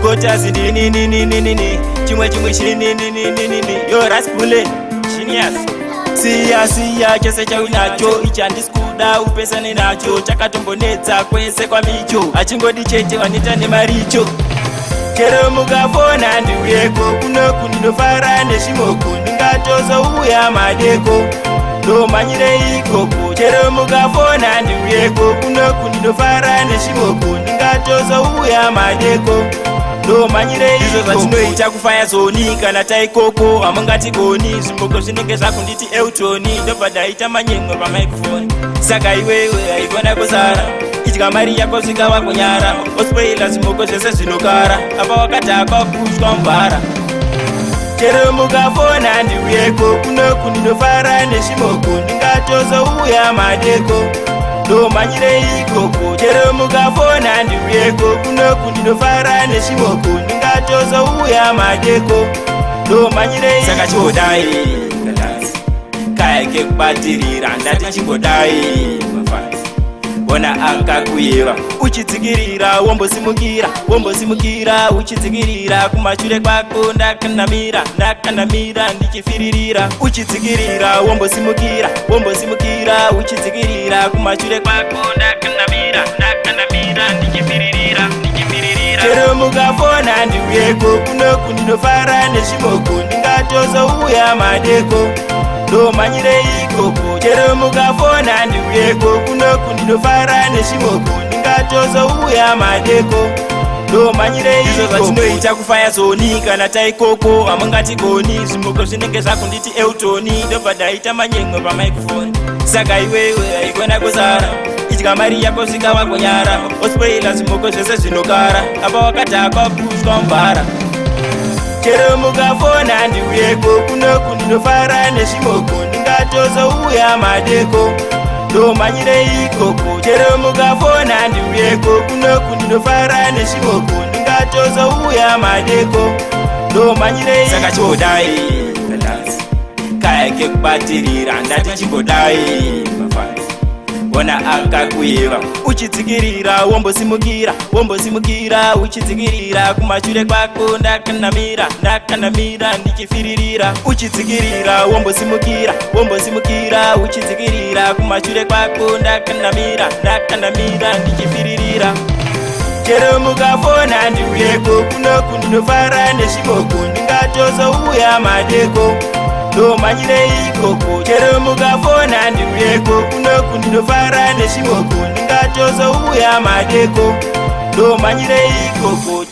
Kotazi ni chimwe shini yo raspule genius. Siya chese chaunacho ichandiskuda upesane nacho chakatombonedza kwese kwa micho achingodi chete wanita nemaricho. Chero mukafona ndiuyeko kuno kundinofara neshimoko ndingatozouya madeko ndomanyire ikoko. Chero mukafona ndiuyeko kuno kundinofara neshimoko ndingatozouya madeko ndomanyire izvo zvatinoita kufaya zoni kana taikoko hamungatigoni zvimboko zvinenge zvakunditi eutoni ndobva ndaita manyemwe pamicrofoni. Saka iwewe haigona kusara idya mari yako zvikava kunyara ospoila zvimboko zvese zvinokara apa wakati akakushwa mubhara. Chero mukafona ndiuyeko kuno kundinofara neshimoko ndingatozouya madeko ndomanyire ikoko. Chero mukafona ndiuyeko kuno kundinofara neshimoko ndingatozouya madeko ndomanyire ikoko. Saka chigodai kaike kubatirira ndati chigodai bona akakuyeva uchidzikirira wombosimukira uchidzikirira kumashure kwako ndakanamira ndichifiririra uchidzikirira wombosimukira uchidzikirira kumashure kwako ndakanamira ndichifiririra. Chero mukafona ndiuyeko kuno kundinofara neshimoko ndingatozouya madeko ndomanyire ikoko. Chero mukafona ndiuyeko kuno kundinofara neshimoko ndingatozouya madeko ndomanyire izvo zvatinoita kufaya zoni kana taikoko hamungatigoni zvimboko zvinenge zvakunditi eutoni ndobva ndaita manyemwe pamicrofoni. Saka iwewe haigona kusara idya mari yako zvikava kunyara ospoila zvimboko zvese zvinokara apa wakati akakushwa mubhara. Chero mukafona ndiuyeko kuno kundinofara neshimoko ndingatozouya madeko ndomanyire ikoko. Chero mukafona ndiuyeko kuno kundinofara neshimoko ndingatozouya madeko ndomanyire ikoko. Saka chigodai kaike kubatirira ndati chigodai bona akakuyeva uchidzikirira wombosimukira uchidzikirira kumashure kwako ndakanamira ndichifiririra uchidzikirira wombosimukira uchidzikirira kumashure kwako ndakanamira ndichifiririra. Chero mukafona ndiuyeko kuno kundinofara neshimoko ndingatozouya madeko ndomanyire ikoko. Chero mukafona ndiuyeko kuno kundinofara neshimoko ndingatozouya madeko ndomanyire ikoko.